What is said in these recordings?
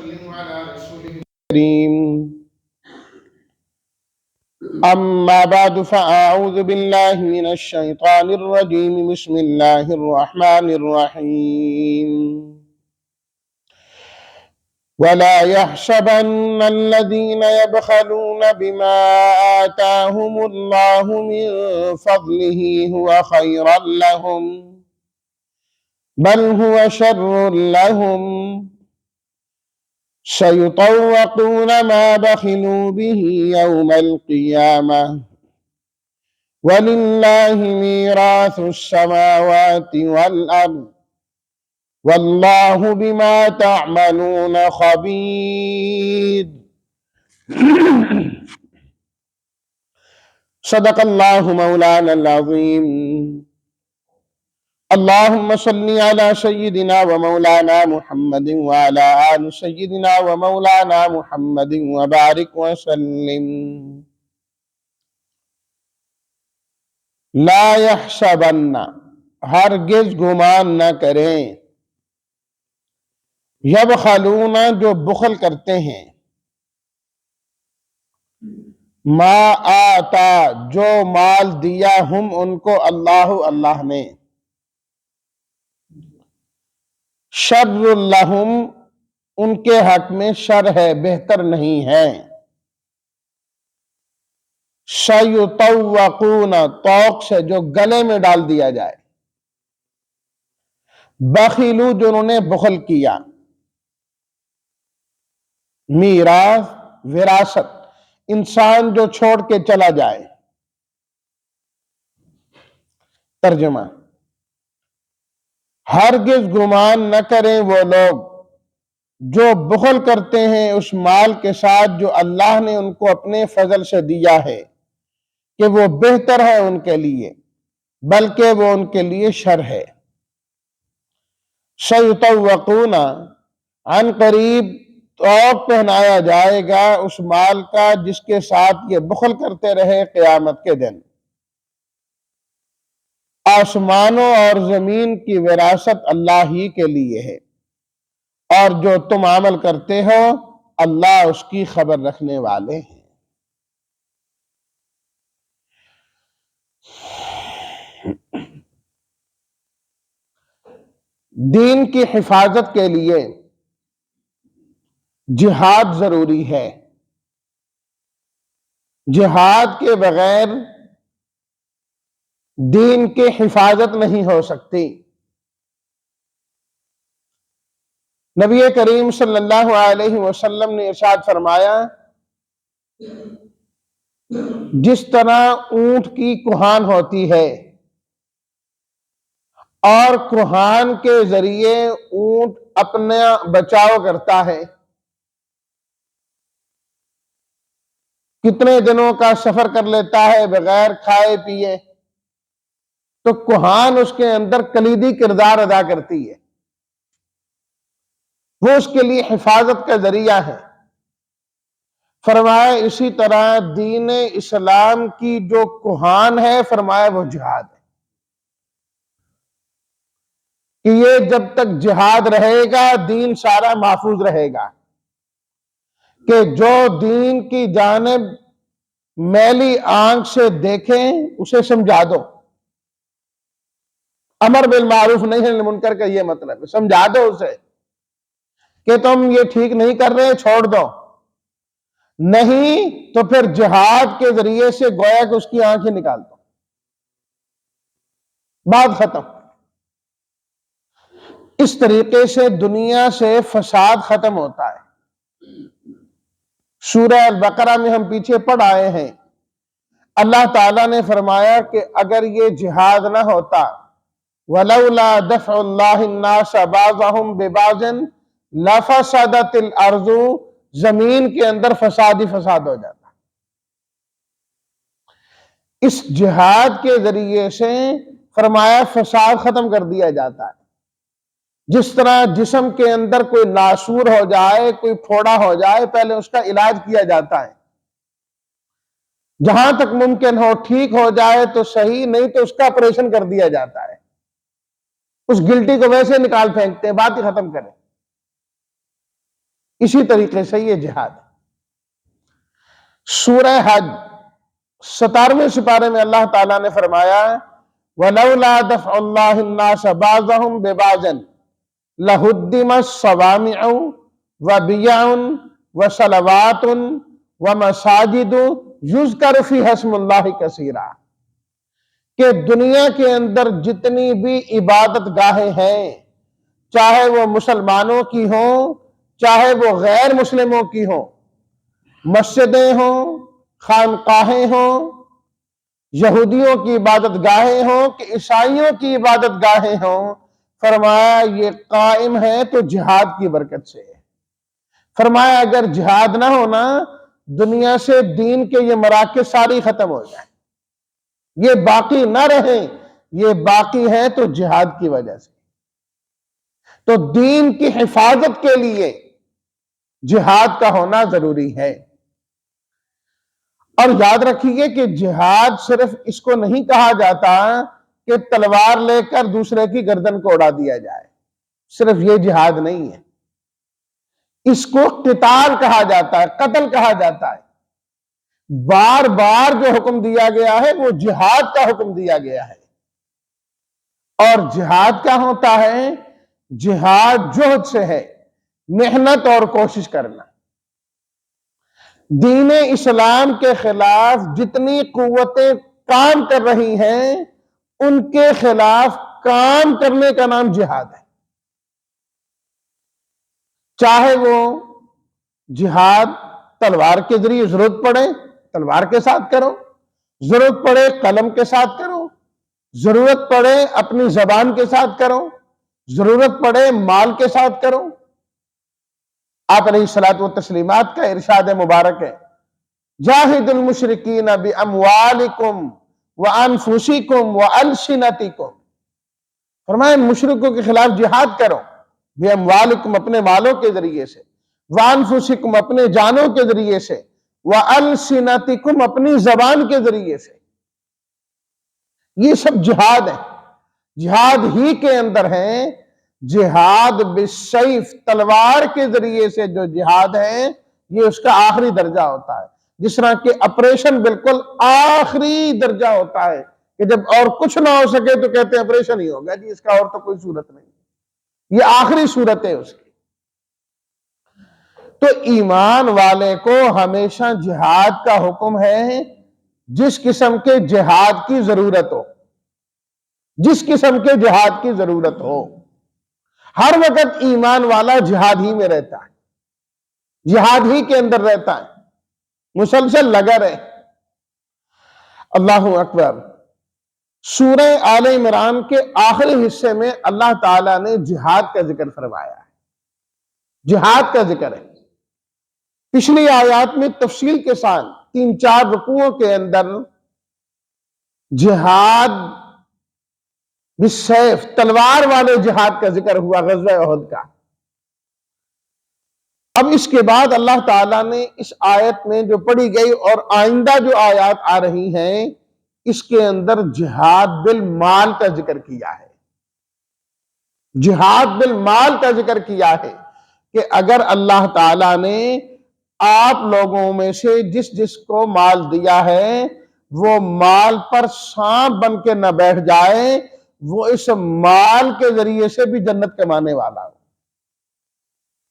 وسلم على رسوله الكريم. أما بعد فأعوذ بالله من الشيطان الرجيم. بسم الله الرحمن الرحيم. ولا يحسبن الذين يبخلون بما آتاهم الله من فضله هو خيرا لهم بل هو شر لهم سيطوقون ما بخلوا به يوم القيامة ولله ميراث السماوات والأرض والله بما تعملون خبير. صدق الله مولانا العظيم. اللهم صل على سيدنا ومولانا محمد وعلى آل سيدنا ومولانا محمد وبارك وسلم. لا يحسبن، ہرگز گمان نہ کریں، یبخلون، جو بخل کرتے ہیں، ما آتا، جو مال دیا، ہم ان کو، اللہ نے، شر لہم، ان کے حق میں شر ہے، بہتر نہیں ہے. سیطوقون، طوق سے جو گلے میں ڈال دیا جائے، بخیلو، جو انہوں نے بخل کیا، میراث، وراثت، انسان جو چھوڑ کے چلا جائے. ترجمہ: ہرگز گمان نہ کریں وہ لوگ جو بخل کرتے ہیں اس مال کے ساتھ جو اللہ نے ان کو اپنے فضل سے دیا ہے کہ وہ بہتر ہے ان کے لیے، بلکہ وہ ان کے لیے شر ہے. سیطوقون، عن قریب طوق پہنایا جائے گا اس مال کا جس کے ساتھ یہ بخل کرتے رہے قیامت کے دن. آسمانوں اور زمین کی وراثت اللہ ہی کے لیے ہے، اور جو تم عمل کرتے ہو اللہ اس کی خبر رکھنے والے ہیں. دین کی حفاظت کے لیے جہاد ضروری ہے. جہاد کے بغیر دین کی حفاظت نہیں ہو سکتی. نبی کریم صلی اللہ علیہ وسلم نے ارشاد فرمایا، جس طرح اونٹ کی کوہان ہوتی ہے اور کوہان کے ذریعے اونٹ اپنا بچاؤ کرتا ہے، کتنے دنوں کا سفر کر لیتا ہے بغیر کھائے پیے، تو کوہان اس کے اندر کلیدی کردار ادا کرتی ہے، وہ اس کے لیے حفاظت کا ذریعہ ہے. فرمایا اسی طرح دین اسلام کی جو کوہان ہے، فرمایا وہ جہاد ہے، کہ یہ جب تک جہاد رہے گا دین سارا محفوظ رہے گا. کہ جو دین کی جانب میلی آنکھ سے دیکھیں اسے سمجھا دو. امر بالمعروف نہی عن المنکر کا یہ مطلب ہے، سمجھا دو اسے کہ تم یہ ٹھیک نہیں کر رہے، چھوڑ دو. نہیں تو پھر جہاد کے ذریعے سے گویا کہ اس کی آنکھیں نکال دو، بات ختم. اس طریقے سے دنیا سے فساد ختم ہوتا ہے. سورہ البقرہ میں ہم پیچھے پڑھ آئے ہیں، اللہ تعالیٰ نے فرمایا کہ اگر یہ جہاد نہ ہوتا، وَلَوْلَا دَفْعُ اللَّهِ النَّاسَ بَعْضَهُمْ بِبَعْضٍ لَفَسَدَتِ الْأَرْضُ، زمین کے اندر فساد ہی فساد ہو جاتا. اس جہاد کے ذریعے سے فرمایا فساد ختم کر دیا جاتا ہے. جس طرح جسم کے اندر کوئی ناسور ہو جائے، کوئی پھوڑا ہو جائے، پہلے اس کا علاج کیا جاتا ہے، جہاں تک ممکن ہو ٹھیک ہو جائے تو صحیح، نہیں تو اس کا آپریشن کر دیا جاتا ہے. اس گلٹی کو ویسے نکال پھینکتے ہیں، بات ہی ختم کریں. اسی طریقے سے یہ جہاد ہے۔ سورہ حج 17ویں سپارے میں اللہ تعالیٰ نے فرمایا وَلَوْلَا دَفْعُ اللَّهِ النَّاسَ بَعْضَهُمْ بِبَعْضٍ لَهُدِّمَتْ الصَّوَامِعُ وَبِيَعٌ وَصَلَوَاتٌ وَمَسَاجِدُ يُذْكَرُ فِيهَا اسْمُ اللَّهِ كَثِيرًا، کہ دنیا کے اندر جتنی بھی عبادت گاہیں ہیں، چاہے وہ مسلمانوں کی ہوں چاہے وہ غیر مسلموں کی ہوں، مسجدیں ہوں، خانقاہیں ہوں، یہودیوں کی عبادت گاہیں ہوں کہ عیسائیوں کی عبادت گاہیں ہوں، فرمایا یہ قائم ہے تو جہاد کی برکت سے ہے۔ فرمایا اگر جہاد نہ ہونا دنیا سے دین کے یہ مراکز ساری ختم ہو جائیں، یہ باقی نہ رہیں، یہ باقی ہیں تو جہاد کی وجہ سے۔ تو دین کی حفاظت کے لیے جہاد کا ہونا ضروری ہے۔ اور یاد رکھیے کہ جہاد صرف اس کو نہیں کہا جاتا کہ تلوار لے کر دوسرے کی گردن کو اڑا دیا جائے، صرف یہ جہاد نہیں ہے، اس کو قتال کہا جاتا ہے، قتل کہا جاتا ہے۔ بار بار جو حکم دیا گیا ہے وہ جہاد کا حکم دیا گیا ہے۔ اور جہاد کیا ہوتا ہے؟ جہاد جہد سے ہے، محنت اور کوشش کرنا۔ دین اسلام کے خلاف جتنی قوتیں کام کر رہی ہیں ان کے خلاف کام کرنے کا نام جہاد ہے۔ چاہے وہ جہاد تلوار کے ذریعے ضرورت پڑے تلوار کے ساتھ کرو، ضرورت پڑے قلم کے ساتھ کرو، ضرورت پڑے اپنی زبان کے ساتھ کرو، ضرورت پڑے مال کے ساتھ کرو۔ آپ علیہ الصلوۃ والتسلیمات کا ارشاد مبارک ہے جاہد المشرکین باموالکم وانفسکم والسنتکم، فرمایا مشرکوں کے خلاف جہاد کرو باموالکم اپنے مالوں کے ذریعے سے، وانفسکم اپنے جانوں کے ذریعے سے، والسنتکم اپنی زبان کے ذریعے سے۔ یہ سب جہاد ہے، جہاد ہی کے اندر ہیں۔ جہاد بالسیف تلوار کے ذریعے سے جو جہاد ہے یہ اس کا آخری درجہ ہوتا ہے، جس طرح کہ آپریشن بالکل آخری درجہ ہوتا ہے کہ جب اور کچھ نہ ہو سکے تو کہتے ہیں آپریشن ہی ہوگا جی، اس کا اور تو کوئی صورت نہیں، یہ آخری صورت ہے اس کی۔ تو ایمان والے کو ہمیشہ جہاد کا حکم ہے، جس قسم کے جہاد کی ضرورت ہو، جس قسم کے جہاد کی ضرورت ہو، ہر وقت ایمان والا جہاد ہی میں رہتا ہے، جہاد ہی کے اندر رہتا ہے، مسلسل لگا رہے۔ اللہ اکبر۔ سورہ آل عمران کے آخری حصے میں اللہ تعالیٰ نے جہاد کا ذکر فرمایا ہے، جہاد کا ذکر ہے۔ پچھلی آیات میں تفصیل کے ساتھ 3-4 رکوعوں کے اندر جہاد بالسیف تلوار والے جہاد کا ذکر ہوا، غزوہ احد کا۔ اب اس کے بعد اللہ تعالیٰ نے اس آیت میں جو پڑھی گئی اور آئندہ جو آیات آ رہی ہیں اس کے اندر جہاد بالمال کا ذکر کیا ہے، جہاد بالمال کا ذکر کیا ہے کہ اگر اللہ تعالیٰ نے آپ لوگوں میں سے جس جس کو مال دیا ہے وہ مال پر سانپ بن کے نہ بیٹھ جائے، وہ اس مال کے ذریعے سے بھی جنت کمانے والا ہو،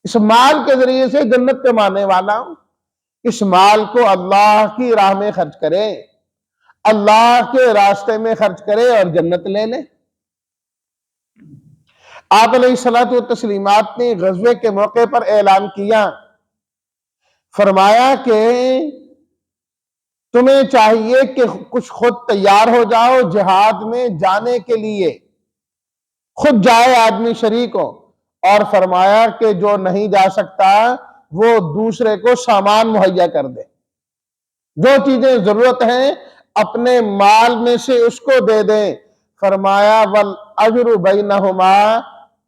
اس مال کے ذریعے سے جنت کمانے والا ہو۔ اس مال کو اللہ کی راہ میں خرچ کرے، اللہ کے راستے میں خرچ کرے اور جنت لے لے۔ آپ علیہ الصلوۃ والتسلیمات نے غزوے کے موقع پر اعلان کیا، فرمایا کہ تمہیں چاہیے کہ کچھ خود تیار ہو جاؤ جہاد میں جانے کے لیے، خود جائے آدمی شریک ہو، اور فرمایا کہ جو نہیں جا سکتا وہ دوسرے کو سامان مہیا کر دے، جو چیزیں ضرورت ہیں اپنے مال میں سے اس کو دے دیں۔ فرمایا وَالْأَجْرُ بَيْنَهُمَا،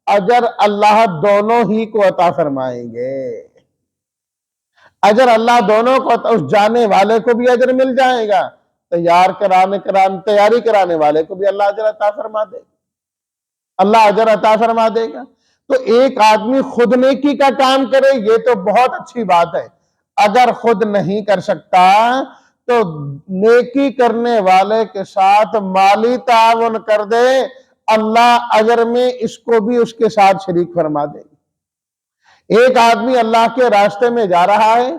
اجر اللہ دونوں ہی کو عطا فرمائیں گے، اجر اللہ دونوں کو، اس جانے والے کو بھی اجر مل جائے گا، تیاری کرانے والے کو بھی اللہ اجر عطا فرما دے گا، اللہ اجر عطا فرما دے گا۔ تو ایک آدمی خود نیکی کا کام کرے یہ تو بہت اچھی بات ہے، اگر خود نہیں کر سکتا تو نیکی کرنے والے کے ساتھ مالی تعاون کر دے، اللہ اجر میں اس کو بھی اس کے ساتھ شریک فرما دے گی۔ ایک آدمی اللہ کے راستے میں جا رہا ہے،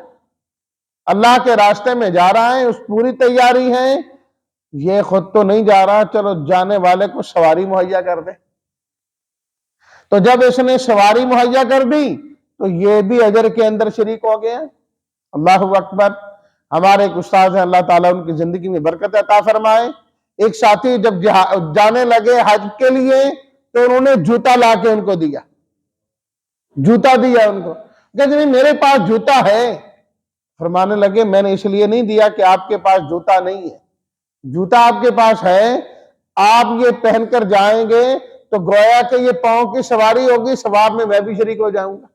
اللہ کے راستے میں جا رہا ہے، اس پوری تیاری ہے، یہ خود تو نہیں جا رہا، چلو جانے والے کو سواری مہیا کر دے۔ تو جب اس نے سواری مہیا کر دی تو یہ بھی اجر کے اندر شریک ہو گیا۔ اللہ اکبر۔ ہمارے ایک استاد ہیں، اللہ تعالیٰ ان کی زندگی میں برکت عطا فرمائے، ایک ساتھی جب جانے لگے حج کے لیے تو انہوں نے جوتا لا کے ان کو دیا، جوتا دیا ان کو، کہ میرے پاس جوتا ہے۔ فرمانے لگے میں نے اس لیے نہیں دیا کہ آپ کے پاس جوتا نہیں ہے، جوتا آپ کے پاس ہے، آپ یہ پہن کر جائیں گے تو گویا کہ یہ پاؤں کی سواری ہوگی، ثواب میں بھی شریک ہو جاؤں گا،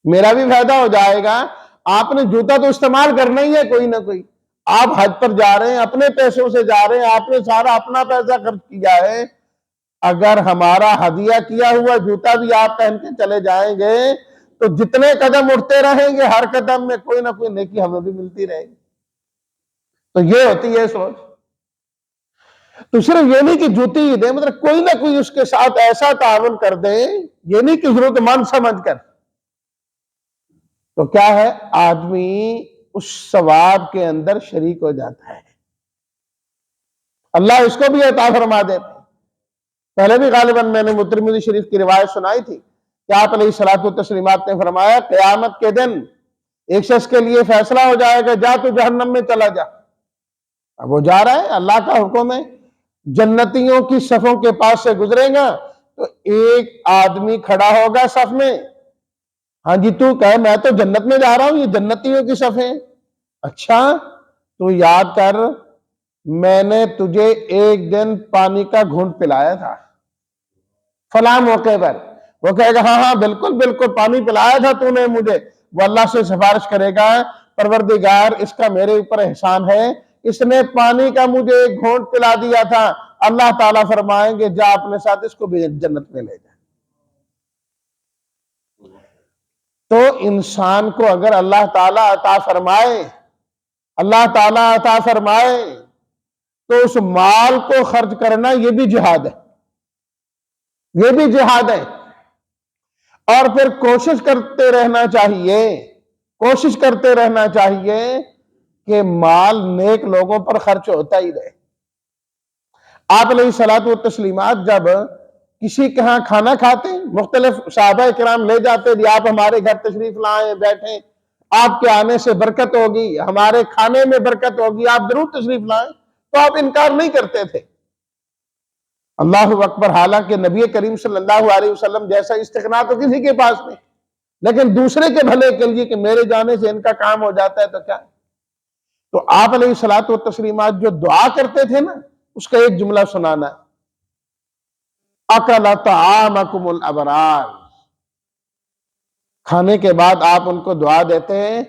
میرا بھی فائدہ ہو جائے گا۔ آپ نے جوتا تو استعمال کرنا ہی ہے کوئی نہ کوئی، آپ حج پر جا رہے ہیں، اپنے پیسوں سے جا رہے ہیں، آپ نے سارا اپنا پیسہ خرچ کیا ہے، اگر ہمارا ہدیہ کیا ہوا جوتا بھی آپ پہن کے چلے جائیں گے تو جتنے قدم اٹھتے رہیں گے ہر قدم میں کوئی نہ کوئی نیکی ہمیں بھی ملتی رہے گی۔ تو یہ ہوتی ہے سوچ۔ تو صرف یہ نہیں کہ جوتی ہی دے، مطلب کوئی نہ کوئی اس کے ساتھ ایسا تعاون کر دے، یہ نہیں کہ ضرورت مند سمجھ کر، تو کیا ہے آدمی اس ثواب کے اندر شریک ہو جاتا ہے، اللہ اس کو بھی عطا فرما دیتے۔ پہلے بھی غالباً میں نے ترمذی شریف کی روایت سنائی تھی کہ آپ علیہ الصلوۃ والتسلیمات نے فرمایا قیامت کے دن ایک شخص کے لیے فیصلہ ہو جائے گا، جا تو جہنم میں چلا جا۔ اب وہ جا رہا ہے، اللہ کا حکم ہے، جنتیوں کی صفوں کے پاس سے گزرے گا تو ایک آدمی کھڑا ہوگا صف میں، ہاں جی تو کہے میں تو جنت میں جا رہا ہوں، یہ جنتیوں کی صف ہے۔ اچھا تو یاد کر میں نے تجھے ایک دن پانی کا گھونٹ پلایا تھا فلاں موقع پر، وہ کہے گا ہاں ہاں بالکل بالکل پانی پلایا تھا تو نے مجھے، وہ اللہ سے سفارش کرے گا پروردگار اس کا میرے اوپر احسان ہے، اس نے پانی کا مجھے ایک گھونٹ پلا دیا تھا، اللہ تعالیٰ فرمائیں گے جا اپنے ساتھ اس کو بھی جنت میں لے جا۔ تو انسان کو اگر اللہ تعالیٰ عطا فرمائے، اللہ تعالیٰ عطا فرمائے تو اس مال کو خرچ کرنا یہ بھی جہاد ہے، یہ بھی جہاد ہے۔ اور پھر کوشش کرتے رہنا چاہیے، کوشش کرتے رہنا چاہیے کہ مال نیک لوگوں پر خرچ ہوتا ہی رہے۔ آپ علیہ الصلوۃ والتسلیمات جب کسی کے ہاں کھانا کھاتے، مختلف صحابہ کرام لے جاتے جی آپ ہمارے گھر تشریف لائیں، بیٹھیں، آپ کے آنے سے برکت ہوگی، ہمارے کھانے میں برکت ہوگی، آپ ضرور تشریف لائیں، تو آپ انکار نہیں کرتے تھے۔ اللہ اکبر۔ حالانکہ نبی کریم صلی اللہ علیہ وسلم جیسا استغنا تو کسی کے پاس نہیں، لیکن دوسرے کے بھلے کے لیے کہ میرے جانے سے ان کا کام ہو جاتا ہے تو کیا۔ تو آپ علیہ الصلوۃ والتسلیمات جو دعا کرتے تھے نا، اس کا ایک جملہ سنانا ہے، اکل طعامکم الابرار، کھانے کے بعد آپ ان کو دعا دیتے ہیں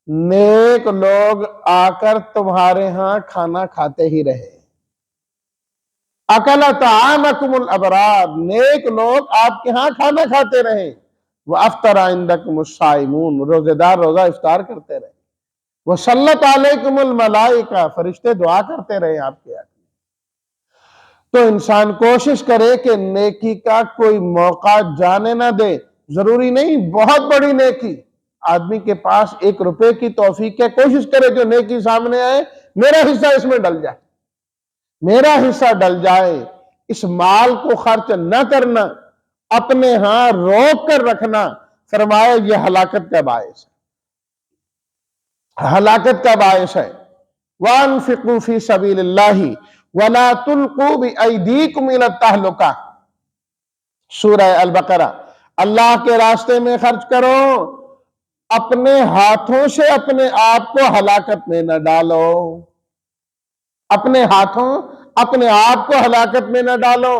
نیک لوگ آ کر تمہارے ہاں کھانا کھاتے ہی رہے، اکل طعامکم الابرار، نیک لوگ آپ کے ہاں کھانا کھاتے رہے، وافطر عندکم الصائمون، روزے دار روزہ افطار کرتے رہے، وصلت علیکم الملائکہ، فرشتے دعا کرتے رہے آپ کے آگے۔ تو انسان کوشش کرے کہ نیکی کا کوئی موقع جانے نہ دے، ضروری نہیں بہت بڑی نیکی، آدمی کے پاس 1 روپے کی توفیق ہے، کوشش کرے جو نیکی سامنے آئے میرا حصہ اس میں ڈل جائے، میرا حصہ ڈل جائے، اس مال کو خرچ نہ کرنا، اپنے ہاں روک کر رکھنا، فرمایا یہ ہلاکت کا باعث ہے، ہلاکت کا باعث ہے۔ وَأَنفِقُوا فِي سَبِيلِ اللَّهِ وَلَا تُلْقُوا بِأَيْدِيكُمْ إِلَى التَّهْلُكَةِ، سورہ البقرہ۔ اللہ کے راستے میں خرچ کرو، اپنے ہاتھوں سے اپنے آپ کو ہلاکت میں نہ ڈالو، اپنے ہاتھوں اپنے آپ کو ہلاکت میں نہ ڈالو۔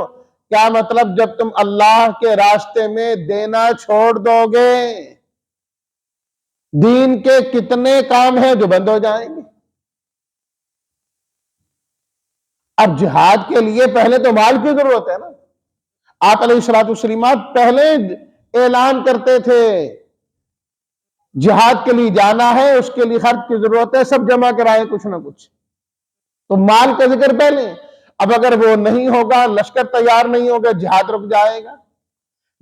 کیا مطلب؟ جب تم اللہ کے راستے میں دینا چھوڑ دو گے، دین کے کتنے کام ہیں جو بند ہو جائیں گے۔ اب جہاد کے لیے پہلے تو مال کی ضرورت ہے نا، آپ علیہ الصلوۃ والسلام پہلے اعلان کرتے تھے جہاد کے لیے جانا ہے، اس کے لیے خرچ کی ضرورت ہے، سب جمع کرائے کچھ نہ کچھ، تو مال کا ذکر پہلے۔ اب اگر وہ نہیں ہوگا، لشکر تیار نہیں ہوگا، جہاد رک جائے گا،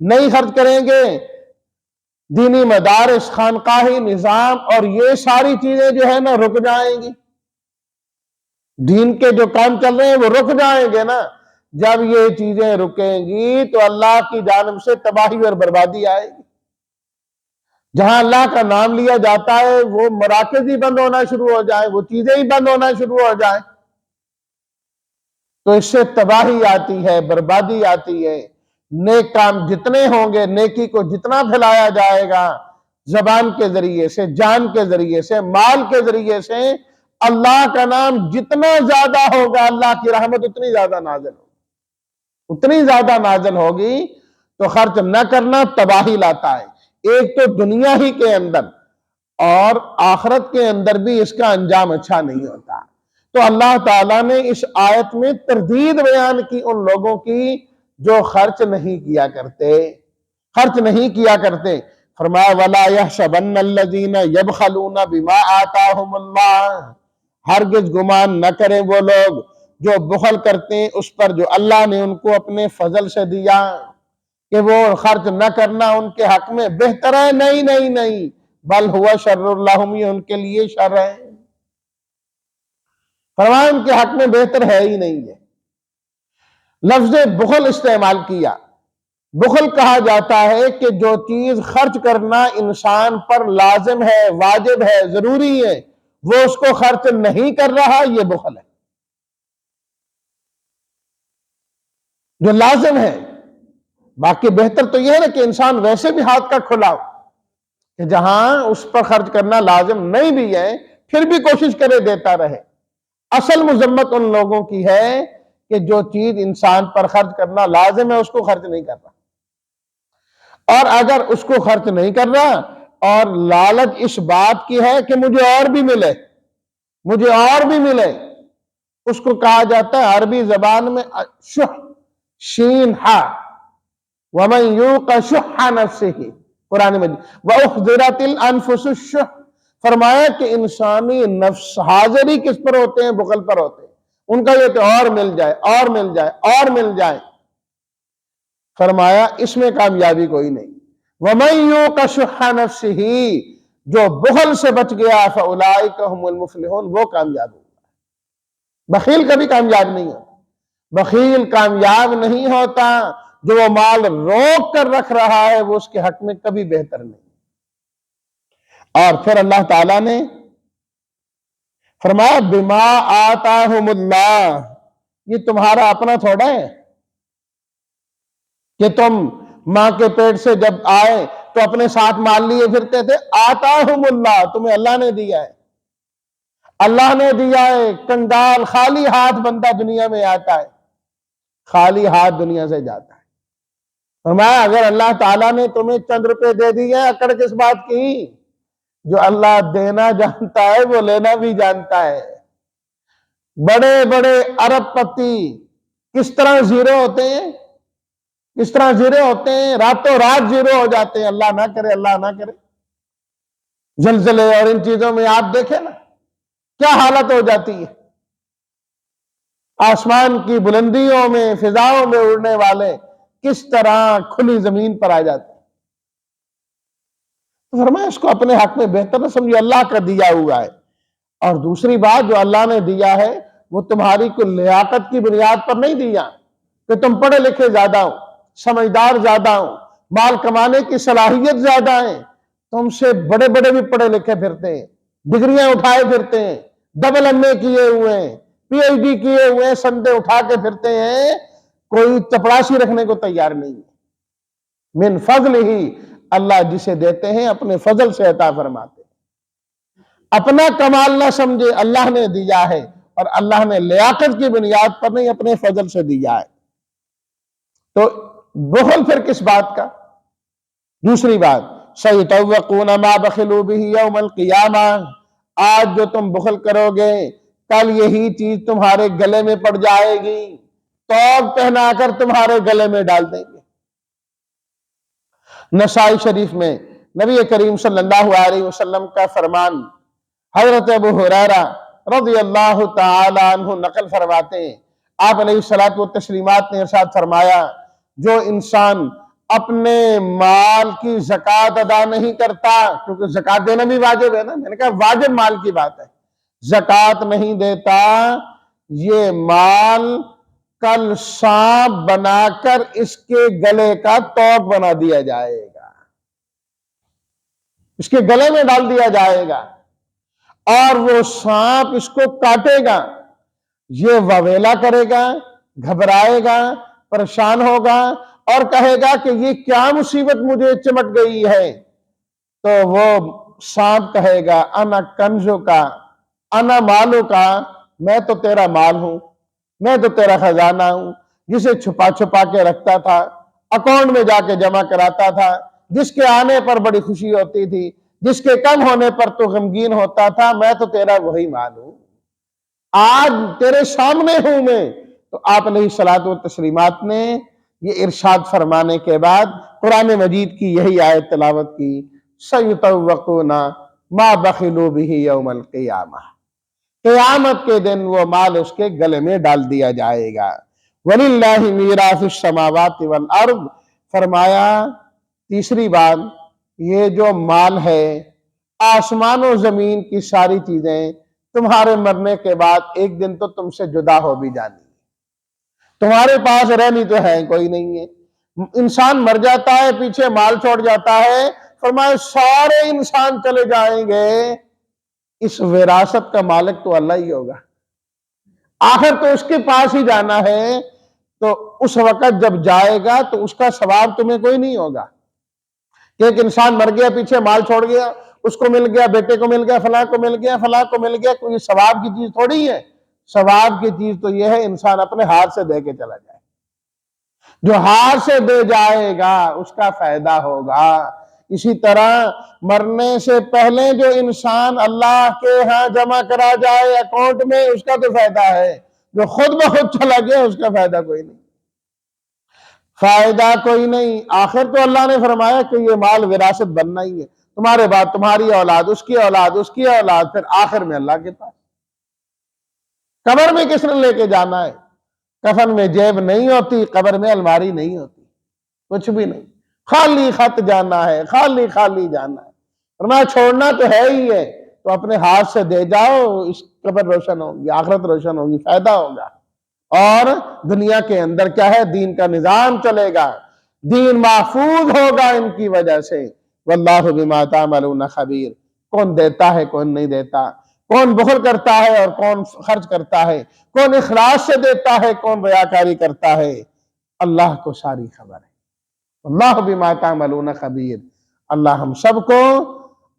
نہیں خرچ کریں گے، دینی مدارس، خانقاہی نظام اور یہ ساری چیزیں جو ہے نا رک جائیں گی، دین کے جو کام چل رہے ہیں وہ رک جائیں گے نا۔ جب یہ چیزیں رکیں گی تو اللہ کی جانب سے تباہی اور بربادی آئے گی۔ جہاں اللہ کا نام لیا جاتا ہے وہ مراکز ہی بند ہونا شروع ہو جائیں، وہ چیزیں ہی بند ہونا شروع ہو جائیں، تو اس سے تباہی آتی ہے، بربادی آتی ہے۔ نیک کام جتنے ہوں گے، نیکی کو جتنا پھیلایا جائے گا، زبان کے ذریعے سے، جان کے ذریعے سے، مال کے ذریعے سے، اللہ کا نام جتنا زیادہ ہوگا، اللہ کی رحمت اتنی زیادہ نازل ہوگی، اتنی زیادہ نازل ہوگی۔ تو خرچ نہ کرنا تباہی لاتا ہے، ایک تو دنیا ہی کے اندر اور آخرت کے اندر بھی اس کا انجام اچھا نہیں ہوتا۔ تو اللہ تعالیٰ نے اس آیت میں تردید بیان کی ان لوگوں کی جو خرچ نہیں کیا کرتے، خرچ نہیں کیا کرتے۔ فرمایا وَلَا يَحْسَبَنَّ الَّذِينَ يَبْخَلُونَ بِمَا آتَاهُمُ اللَّهُ، ہرگز گمان نہ کریں وہ لوگ جو بخل کرتے ہیں اس پر جو اللہ نے ان کو اپنے فضل سے دیا، کہ وہ خرچ نہ کرنا ان کے حق میں بہتر ہے، نہیں نہیں نہیں، بل ہوا شر لہم، یہ ان کے لیے شر ہے۔ فرمایا ان کے حق میں بہتر ہے ہی نہیں ہے۔ لفظ بخل استعمال کیا۔ بخل کہا جاتا ہے کہ جو چیز خرچ کرنا انسان پر لازم ہے، واجب ہے، ضروری ہے، وہ اس کو خرچ نہیں کر رہا، یہ بخل ہے۔ جو لازم ہے، باقی بہتر تو یہ ہے کہ انسان ویسے بھی ہاتھ کا کھلا ہو، کہ جہاں اس پر خرچ کرنا لازم نہیں بھی ہے پھر بھی کوشش کرے دیتا رہے۔ اصل مذمت ان لوگوں کی ہے کہ جو چیز انسان پر خرچ کرنا لازم ہے اس کو خرچ نہیں کر رہا، اور اگر اس کو خرچ نہیں کر رہا اور لالچ اس بات کی ہے کہ مجھے اور بھی ملے، مجھے اور بھی ملے، اس کو کہا جاتا ہے عربی زبان میں شح، شین ہا، وَمَن يُوقَ شُحَّ نَفْسِهِ، قرآن مجید وَأُحْضِرَتِ الْأَنفُسُ الشُّحَّ، فرمایا کہ انسانی نفس حاضر ہی کس پر ہوتے ہیں؟ بخل پر ہوتے ہیں۔ ان کا یہ کہ اور مل جائے، اور مل جائے، اور مل جائے۔ فرمایا اس میں کامیابی کوئی نہیں۔ وَمَن يُوقَ شُحَّ نَفْسِهِ، جو بخل سے بچ گیا فَأُولَئِكَ هُمُ الْمُفْلِحُونَ، وہ کامیاب ہوگا۔ بخیل کبھی کامیاب نہیں ہوتا، بخیل کامیاب نہیں ہوتا، جو وہ مال روک کر رکھ رہا ہے وہ اس کے حق میں کبھی بہتر نہیں۔ اور پھر اللہ تعالیٰ نے فرمایا بما آتاہم اللہ، یہ تمہارا اپنا تھوڑا ہے کہ تم ماں کے پیٹ سے جب آئے تو اپنے ساتھ مال لیے پھرتے تھے۔ آتاہم اللہ، تمہیں اللہ نے دیا ہے، اللہ نے دیا ہے۔ کنگال خالی ہاتھ بندہ دنیا میں آتا ہے، خالی ہاتھ دنیا سے جاتا ہے۔ فرمایا اگر اللہ تعالیٰ نے تمہیں چند روپے دے دیے، اکڑ کس بات کی؟ جو اللہ دینا جانتا ہے وہ لینا بھی جانتا ہے۔ بڑے بڑے ارب پتی کس طرح زیرو ہوتے ہیں، کس طرح زیرو ہوتے ہیں، راتوں رات زیرو ہو جاتے ہیں۔ اللہ نہ کرے، اللہ نہ کرے، زلزلے اور ان چیزوں میں آپ دیکھیں نا کیا حالت ہو جاتی ہے۔ آسمان کی بلندیوں میں، فضاؤں میں اڑنے والے کس طرح کھلی زمین پر آ جاتے ہیں۔ فرمایا اس کو اپنے حق میں بہتر نہ سمجھو، اللہ کا دیا ہوا ہے۔ اور دوسری بات، جو اللہ نے دیا ہے وہ تمہاری کوئی لیاقت کی بنیاد پر نہیں دیا کہ تم پڑھے لکھے زیادہ ہو، سمجھدار زیادہ ہو، مال کمانے کی صلاحیت زیادہ ہے، تم سے بڑے بڑے بھی پڑھے لکھے پھرتے ہیں، ڈگریاں اٹھائے پھرتے ہیں، ڈبل ایم اے کیے ہوئے ہیں، پی ایچ ڈی کیے ہوئے ہیں، سندے اٹھا کے پھرتے ہیں، کوئی چپڑاسی رکھنے کو تیار نہیں ہے۔ من فضل ہی، اللہ جسے دیتے ہیں اپنے فضل سے عطا فرماتے ہیں۔ اپنا کمال نہ سمجھے، اللہ نے دیا ہے، اور اللہ نے لیاقت کی بنیاد پر نہیں، اپنے فضل سے دیا ہے۔ تو بخل پھر کس بات کا؟ دوسری بات سَيُطَوَّقُونَ مَا بَخِلُوا بِهِ يَوْمَ الْقِيَامَةِ، آج جو تم بخل کرو گے کل یہی چیز تمہارے گلے میں پڑ جائے گی۔ توق پہنا کر تمہارے گلے میں ڈال دیں گے۔ نسائی شریف میں نبی کریم صلی اللہ علیہ وسلم کا فرمان حضرت ابو ہریرہ رضی اللہ تعالی عنہ نقل فرماتے ہیں، آپ علیہ الصلوۃ والتسلیمات نے ارشاد فرمایا، جو انسان اپنے مال کی زکوٰۃ ادا نہیں کرتا، کیونکہ زکوٰۃ دینا بھی واجب ہے نا، میں نے کہا واجب مال کی بات ہے، زکوٰۃ نہیں دیتا، یہ مال کل سانپ بنا کر اس کے گلے کا توق بنا دیا جائے گا، اس کے گلے میں ڈال دیا جائے گا، اور وہ سانپ اس کو کاٹے گا، یہ وویلا کرے گا، گھبرائے گا، پریشان ہوگا اور کہے گا کہ یہ کیا مصیبت مجھے چمٹ گئی ہے، تو وہ سانپ کہے گا انا کنزو کا انا مالو کا، میں تو تیرا مال ہوں، میں تو تیرا خزانہ ہوں، جسے چھپا چھپا کے رکھتا تھا، اکاؤنٹ میں جا کے جمع کراتا تھا، جس کے آنے پر بڑی خوشی ہوتی تھی، جس کے کم ہونے پر تو غمگین ہوتا تھا، میں تو تیرا وہی مال ہوں، آج تیرے سامنے ہوں میں۔ تو آپ علیہ الصلوۃ والتسلیمات نے یہ ارشاد فرمانے کے بعد قرآن مجید کی یہی آیت تلاوت کی، سَيُطَوَّقُونَ مَا بَخِلُوا بِهِ يَوْمَ الْقِيَامَةِ، قیامت کے دن وہ مال اس کے گلے میں ڈال دیا جائے گا۔ وَلِلَّهِ مِيرَاثُ السَّمَاوَاتِ وَالْأَرْضِ، فرمایا تیسری بات، یہ جو مال ہے، آسمان و زمین کی ساری چیزیں تمہارے مرنے کے بعد ایک دن تو تم سے جدا ہو بھی جانی ہے، تمہارے پاس رہنی تو ہے کوئی نہیں ہے، انسان مر جاتا ہے، پیچھے مال چھوڑ جاتا ہے، فرمایا سارے انسان چلے جائیں گے، اس وراثت کا مالک تو اللہ ہی ہوگا، آخر تو اس کے پاس ہی جانا ہے، تو اس وقت جب جائے گا تو اس کا ثواب تمہیں کوئی نہیں ہوگا، کہ ایک انسان مر گیا، پیچھے مال چھوڑ گیا، اس کو مل گیا، بیٹے کو مل گیا، فلاں کو مل گیا، فلاں کو مل گیا، کوئی ثواب کی چیز تھوڑی ہے، ثواب کی چیز تو یہ ہے انسان اپنے ہاتھ سے دے کے چلا جائے، جو ہاتھ سے دے جائے گا اس کا فائدہ ہوگا۔ اسی طرح مرنے سے پہلے جو انسان اللہ کے ہاں جمع کرا جائے اکاؤنٹ میں، اس کا تو فائدہ ہے، جو خود بخود چلا گیا اس کا فائدہ کوئی نہیں، فائدہ کوئی نہیں۔ آخر تو اللہ نے فرمایا کہ یہ مال وراثت بننا ہی ہے، تمہارے بعد تمہاری اولاد، اس کی اولاد، اس کی اولاد، پھر آخر میں اللہ کے پاس۔ قبر میں کس نے لے کے جانا ہے؟ کفن میں جیب نہیں ہوتی، قبر میں الماری نہیں ہوتی، کچھ بھی نہیں، خالی خط جانا ہے، خالی خالی جانا ہے، فرمایا چھوڑنا تو ہے ہی ہے، تو اپنے ہاتھ سے دے جاؤ، اس قبر روشن ہوگی، آخرت روشن ہوگی، فائدہ ہوگا، اور دنیا کے اندر کیا ہے، دین کا نظام چلے گا، دین محفوظ ہوگا ان کی وجہ سے۔ واللہ بما تعملون خبیر، کون دیتا ہے کون نہیں دیتا، کون بخل کرتا ہے اور کون خرچ کرتا ہے، کون اخلاص سے دیتا ہے کون ریاکاری کرتا ہے، اللہ کو ساری خبر ہے۔ اللہ بما تعملون خبیر، اللہ ہم سب کو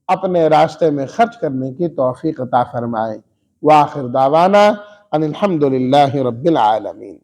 اپنے راستے میں خرچ کرنے کی توفیق عطا فرمائے۔ وآخر دعوانا ان الحمد للہ رب العالمین۔